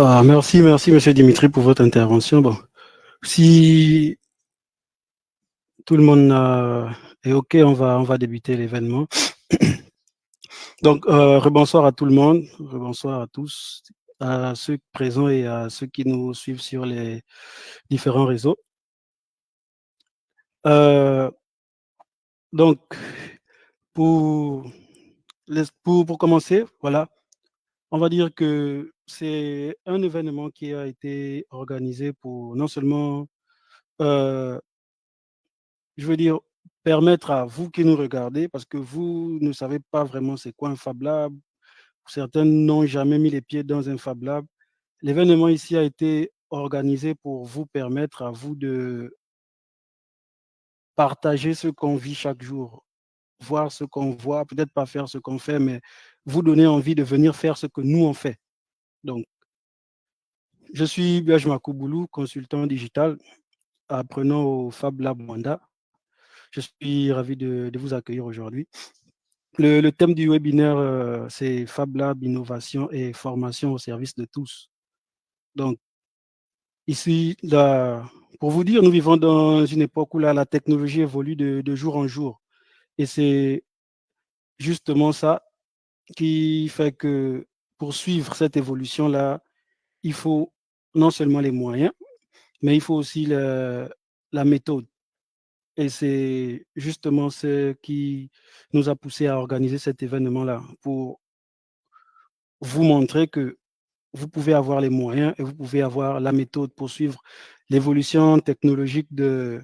Merci, Monsieur Dimitri, pour votre intervention. Bon, si tout le monde est OK, on va débuter l'événement. Donc, rebonsoir à tout le monde, rebonsoir à tous, à ceux présents et à ceux qui nous suivent sur les différents réseaux. Euh, donc, pour, pour commencer, voilà, on va dire que c'est un événement qui a été organisé pour non seulement euh, je veux dire, permettre à vous qui nous regardez, parce que vous ne savez pas vraiment c'est quoi un Fab Lab, certains n'ont jamais mis les pieds dans un Fab Lab. L'événement ici a été organisé pour vous permettre à vous de partager ce qu'on vit chaque jour, voir ce qu'on voit, peut-être pas faire ce qu'on fait, mais vous donner envie de venir faire ce que nous on fait. Donc, je suis Biaj Makouboulou, consultant digital, apprenant au Fab Lab Wanda. Je suis ravi de vous accueillir aujourd'hui. Le thème du webinaire, c'est Fab Lab, innovation et formation au service de tous. Donc, ici, pour vous dire, nous vivons dans une époque où la technologie évolue de jour en jour. Et c'est justement ça qui fait que pour suivre cette évolution-là, il faut non seulement les moyens, mais il faut aussi la méthode. Et c'est justement ce qui nous a poussé à organiser cet événement-là, pour vous montrer que vous pouvez avoir les moyens et vous pouvez avoir la méthode pour suivre l'évolution technologique de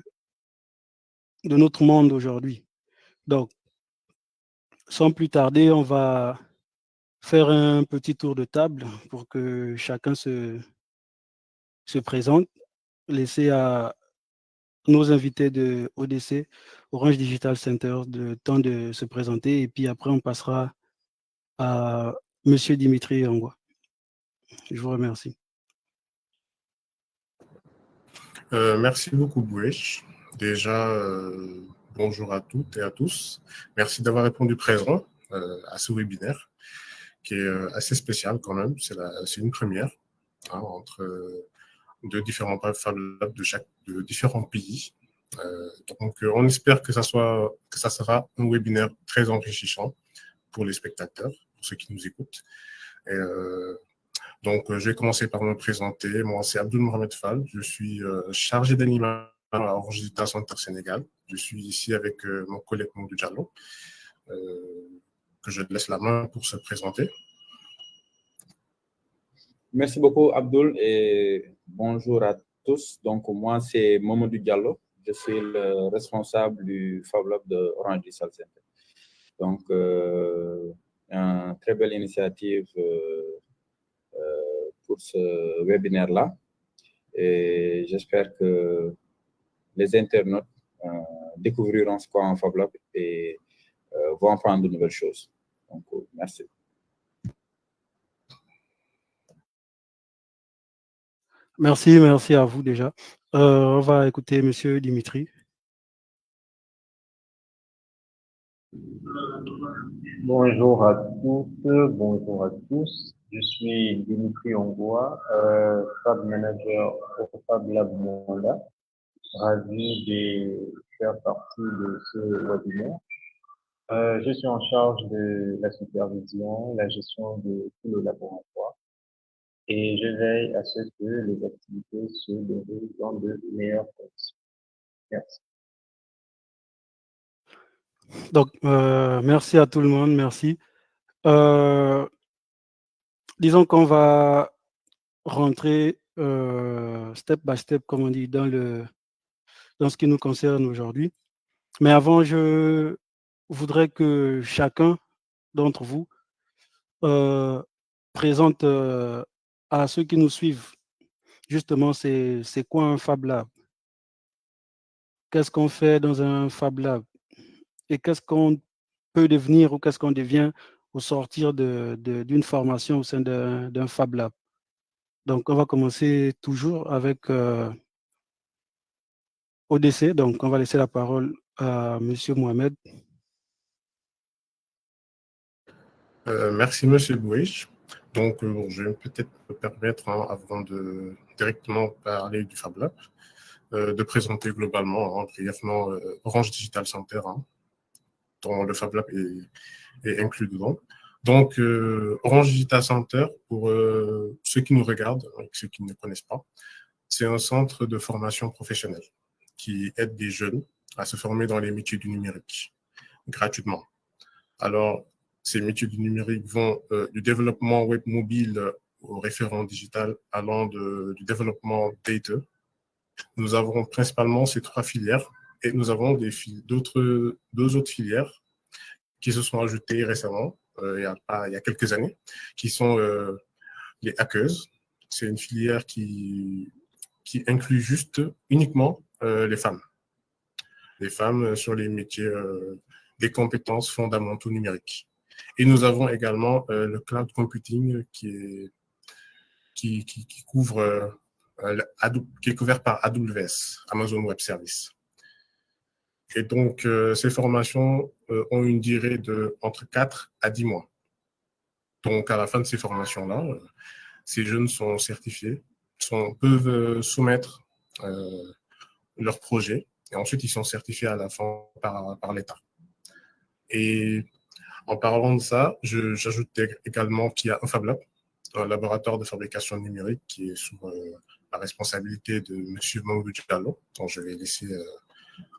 notre monde aujourd'hui. Donc, sans plus tarder, on va faire un petit tour de table pour que chacun se présente, laisser à nos invités de ODC, Orange Digital Center, le temps de se présenter et puis après on passera à Monsieur Dimitri Angwa. Je vous remercie. Merci beaucoup, Bouech. Déjà, bonjour à toutes et à tous. Merci d'avoir répondu présent à ce webinaire qui est assez spécial quand même. C'est une première entre deux différents Fab Labs de différents pays. Donc, on espère que ça sera un webinaire très enrichissant pour les spectateurs, pour ceux qui nous écoutent. Et, donc, je vais commencer par me présenter. Moi, c'est Abdul Mohamed Fall. Je suis chargé d'animation à Orange Digital Center Sénégal. Je suis ici avec mon collègue Mondou Diallo, que je laisse la main pour se présenter. Merci beaucoup, Abdul, et bonjour à tous. Donc, moi, c'est Mamadou Diallo. Je suis le responsable du Fab Lab de Orange Digital Center. Donc, une très belle initiative pour ce webinaire-là. Et j'espère que les internautes découvriront ce qu'est un Fab Lab et vont apprendre de nouvelles choses. Donc, merci. Merci à vous déjà. On va écouter Monsieur Dimitri. Bonjour à toutes, bonjour à tous. Je suis Dimitri Ongwa, Fab Manager au Fab Lab Wanda. Ravi de faire partie de ce webinaire. Je suis en charge de la supervision, la gestion de tout le laboratoire et je veille à ce que les activités se déroulent dans de meilleures conditions. Merci. Donc, merci à tout le monde, merci. Disons qu'on va rentrer step by step, comme on dit, dans ce qui nous concerne aujourd'hui. Mais avant, je voudrais que chacun d'entre vous présente à ceux qui nous suivent, justement, c'est quoi un Fab Lab? Qu'est-ce qu'on fait dans un Fab Lab? Et qu'est-ce qu'on peut devenir ou qu'est-ce qu'on devient au sortir d'une formation au sein d'un Fab Lab? Donc, on va commencer toujours avec ODC. Donc, on va laisser la parole à Monsieur Mohamed. Merci, Monsieur Bouich. Donc, je vais peut-être me permettre, avant de directement parler du Fab Lab, de présenter globalement, brièvement, Orange Digital Center, dont le Fab Lab est inclus dedans. Donc, Orange Digital Center, pour ceux qui nous regardent et ceux qui ne connaissent pas, c'est un centre de formation professionnelle qui aide des jeunes à se former dans les métiers du numérique gratuitement. Alors, ces métiers du numérique vont du développement web mobile au référent digital, allant du développement data. Nous avons principalement ces 3 filières et nous avons deux autres filières qui se sont ajoutées récemment, il y a quelques années, qui sont les hackers. C'est une filière qui inclut uniquement les femmes. Les femmes sur les métiers des compétences fondamentaux numériques. Et nous avons également le cloud computing qui est couvert par AWS, Amazon Web Services. Et donc, ces formations ont une durée de entre 4 à 10 mois. Donc, à la fin de ces formations-là, ces jeunes sont certifiés, peuvent soumettre leur projet, et ensuite, ils sont certifiés à la fin par l'État. Et en parlant de ça, j'ajoute également qu'il y a un Fab Lab, un laboratoire de fabrication numérique qui est sous la responsabilité de M. Mamoudou Diallo, dont je vais laisser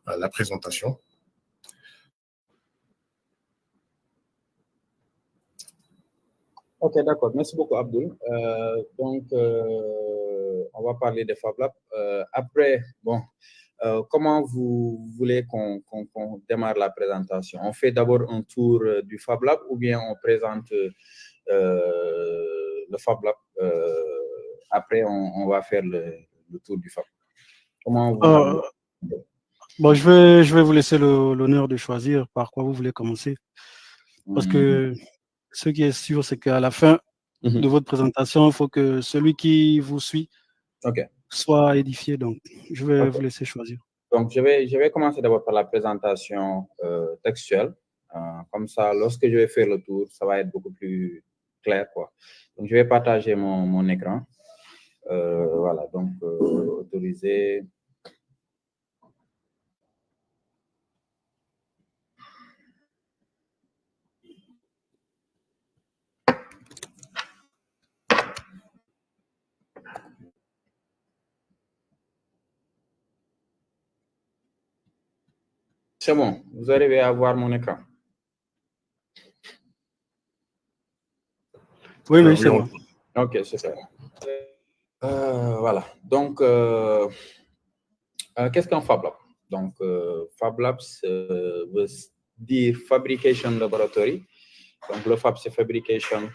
la présentation. Ok, d'accord. Merci beaucoup, Abdul. Donc, on va parler des Fab Labs. Après, bon, comment vous voulez qu'on démarre la présentation? On fait d'abord un tour du Fab Lab ou bien on présente le Fab Lab? Après, on va faire le tour du Fab. Comment vous bon, je vais vous laisser l'honneur de choisir par quoi vous voulez commencer. Parce que ce qui est sûr, c'est qu'à la fin de votre présentation, il faut que celui qui vous suit soit édifié. Donc, je vais vous laisser choisir. Donc, je vais commencer d'abord par la présentation textuelle. Comme ça, lorsque je vais faire le tour, ça va être beaucoup plus clair, quoi. Donc, je vais partager mon écran. Voilà, donc, autoriser. C'est bon, vous arrivez à voir mon écran? Oui, c'est bon. Ok, super. Voilà, donc, qu'est-ce qu'un Fab Lab? Donc, Fab Labs veut dire Fabrication Laboratory. Donc, le Fab, c'est Fabrication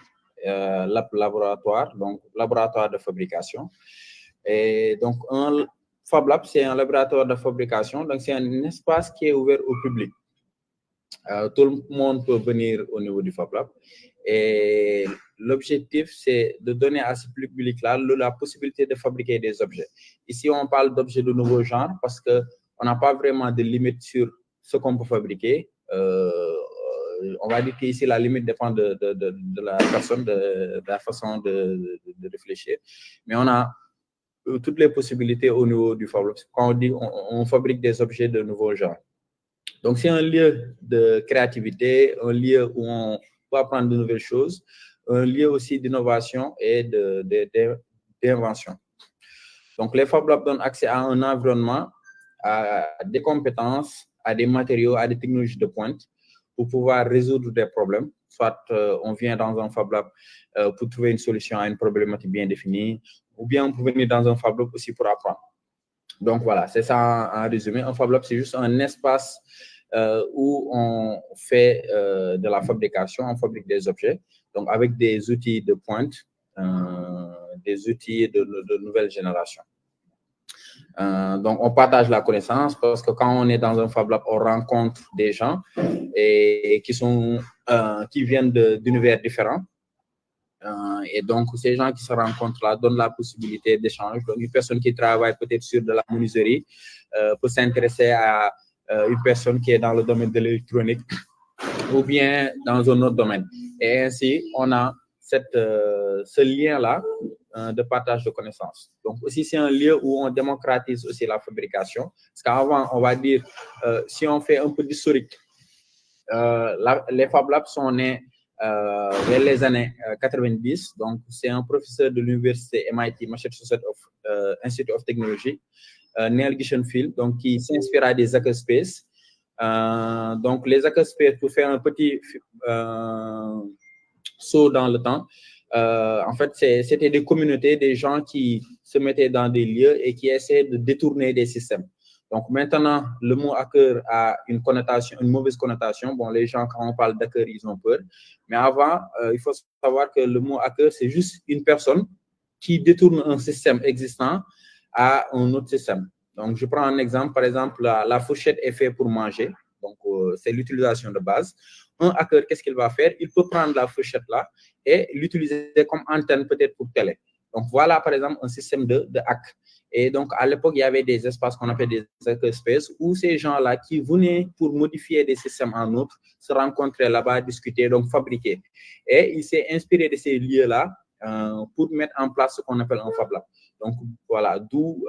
Laboratoire, donc laboratoire de fabrication. Et donc, un Fab Lab, c'est un laboratoire de fabrication, donc c'est un espace qui est ouvert au public. Tout le monde peut venir au niveau du Fab Lab. Et l'objectif, c'est de donner à ce public-là la possibilité de fabriquer des objets. Ici, on parle d'objets de nouveau genre parce qu'on n'a pas vraiment de limite sur ce qu'on peut fabriquer. On va dire qu'ici, la limite dépend de la personne, de la façon de réfléchir. Mais on a toutes les possibilités au niveau du Fab Lab. Quand on dit on fabrique des objets de nouveau genre. Donc, c'est un lieu de créativité, un lieu où on peut apprendre de nouvelles choses, un lieu aussi d'innovation et d'invention. Donc, les Fab Labs donnent accès à un environnement, à des compétences, à des matériaux, à des technologies de pointe pour pouvoir résoudre des problèmes. Soit on vient dans un Fab Lab pour trouver une solution à une problématique bien définie, ou bien on peut venir dans un Fab Lab aussi pour apprendre. Donc, voilà, c'est ça en résumé. Un Fab Lab, c'est juste un espace où on fait de la fabrication, on fabrique des objets, donc avec des outils de pointe, des outils de nouvelle génération. Donc, on partage la connaissance parce que quand on est dans un Fab Lab, on rencontre des gens qui viennent d'univers différents. Et donc, ces gens qui se rencontrent là donnent la possibilité d'échange. Donc, une personne qui travaille peut-être sur de la menuiserie peut s'intéresser à une personne qui est dans le domaine de l'électronique ou bien dans un autre domaine. Et ainsi, on a ce lien-là de partage de connaissances. Donc aussi, c'est un lieu où on démocratise aussi la fabrication. Parce qu'avant, on va dire, si on fait un peu d'historique, les Fab Labs sont nés vers les années 90. Donc, c'est un professeur de l'université MIT, Massachusetts Institute of Technology, Neil Gishenfield, donc qui s'inspira des hackerspaces. Donc, les hackerspaces, pour faire un petit saut dans le temps, en fait, c'était des communautés, des gens qui se mettaient dans des lieux et qui essaient de détourner des systèmes. Donc maintenant, le mot hacker a une connotation, une mauvaise connotation. Bon, les gens, quand on parle d'hacker, ils ont peur. Mais avant, il faut savoir que le mot hacker, c'est juste une personne qui détourne un système existant à un autre système. Donc, je prends un exemple. Par exemple, la fourchette est faite pour manger. Donc, c'est l'utilisation de base. Un hacker, qu'est-ce qu'il va faire? Il peut prendre la fourchette-là et l'utiliser comme antenne peut-être pour télé. Donc, voilà, par exemple, un système de hack. Et donc, à l'époque, il y avait des espaces qu'on appelle des hackerspaces où ces gens-là qui venaient pour modifier des systèmes en autres se rencontraient là-bas, discuter, donc fabriquer. Et il s'est inspiré de ces lieux-là pour mettre en place ce qu'on appelle un Fab Lab. Donc, voilà, d'où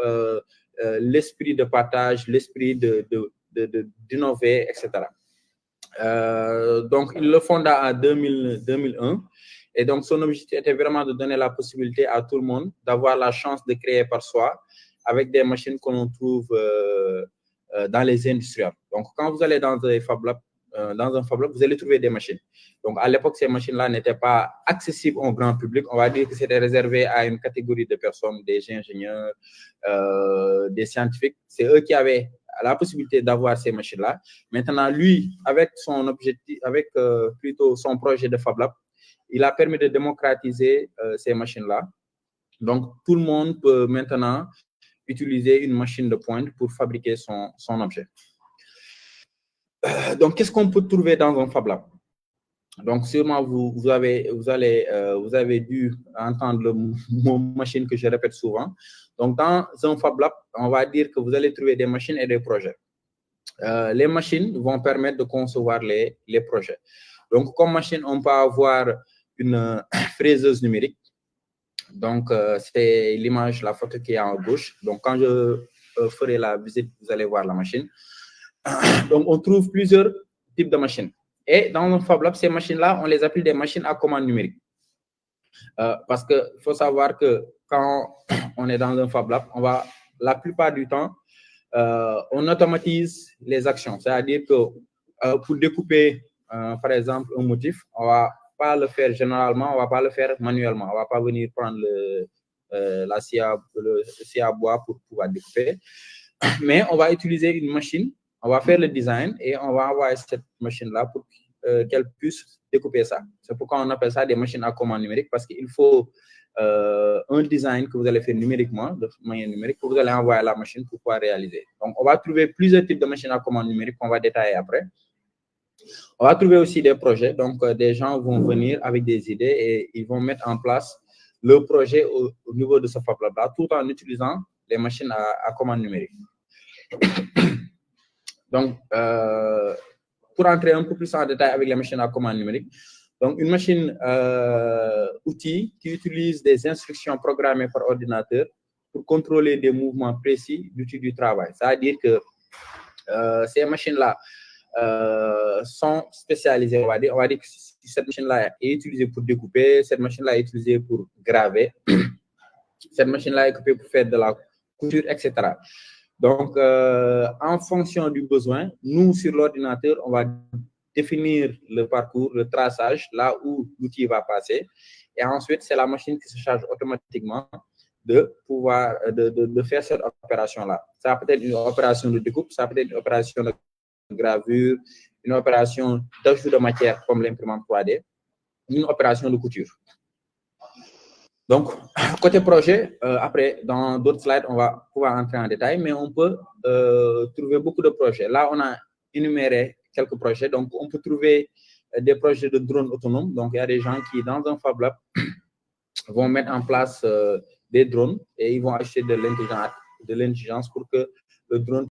l'esprit de partage, l'esprit d'innover, etc. Donc, il le fonda en 2001. Et donc, son objectif était vraiment de donner la possibilité à tout le monde d'avoir la chance de créer par soi avec des machines que l'on trouve dans les industriels. Donc, quand vous allez dans un Fab Lab, vous allez trouver des machines. Donc, à l'époque, ces machines-là n'étaient pas accessibles au grand public. On va dire que c'était réservé à une catégorie de personnes, des ingénieurs, des scientifiques. C'est eux qui avaient la possibilité d'avoir ces machines-là. Maintenant, lui, avec son objectif, avec plutôt son projet de Fab Lab, il a permis de démocratiser ces machines-là. Donc, tout le monde peut maintenant utiliser une machine de pointe pour fabriquer son objet. Donc, qu'est-ce qu'on peut trouver dans un Fab Lab? Donc, sûrement, vous avez dû entendre le mot machine que je répète souvent. Donc, dans un Fab Lab, on va dire que vous allez trouver des machines et des projets. Les machines vont permettre de concevoir les projets. Donc, comme machine, on peut avoir une fraiseuse numérique. Donc, c'est l'image, la photo qui est en gauche. Donc, quand je ferai la visite, vous allez voir la machine. Donc, on trouve plusieurs types de machines. Et dans un Fab Lab, ces machines-là, on les appelle des machines à commande numérique. Parce qu'il faut savoir que quand on est dans un Fab Lab, la plupart du temps, on automatise les actions. C'est-à-dire que pour découper, par exemple, un motif, on ne va pas le faire généralement, on ne va pas le faire manuellement. On ne va pas venir prendre la scie à bois pour pouvoir découper. Mais on va utiliser une machine, on va faire le design et on va envoyer cette machine-là pour qu'elle puisse découper ça. C'est pourquoi on appelle ça des machines à commande numérique, parce qu'il faut un design que vous allez faire numériquement, de manière numérique, que vous allez envoyer à la machine pour pouvoir réaliser. Donc, on va trouver plusieurs types de machines à commande numérique qu'on va détailler après. On va trouver aussi des projets. Donc, des gens vont venir avec des idées et ils vont mettre en place le projet au niveau de ce Fab Lab-là, tout en utilisant les machines à commande numérique. Donc, pour entrer un peu plus en détail avec les machines à commande numérique, donc une machine outil qui utilise des instructions programmées par ordinateur pour contrôler des mouvements précis d'outils du travail. C'est-à-dire que ces machines-là sont spécialisées. On va dire que si cette machine-là est utilisée pour découper, cette machine-là est utilisée pour graver, cette machine-là est équipée pour faire de la couture, etc. Donc, en fonction du besoin, nous, sur l'ordinateur, on va définir le parcours, le traçage, là où l'outil va passer. Et ensuite, c'est la machine qui se charge automatiquement de pouvoir de faire cette opération-là. Ça peut être une opération de découpe, ça peut être une opération de gravure, une opération d'ajout de matière comme l'imprimante 3D, une opération de couture. Donc, côté projet, après, dans d'autres slides, on va pouvoir entrer en détail, mais on peut trouver beaucoup de projets. Là, on a énuméré quelques projets. Donc, on peut trouver des projets de drones autonomes. Donc, il y a des gens qui, dans un Fab Lab, vont mettre en place des drones et ils vont acheter de l'intelligence pour que le drone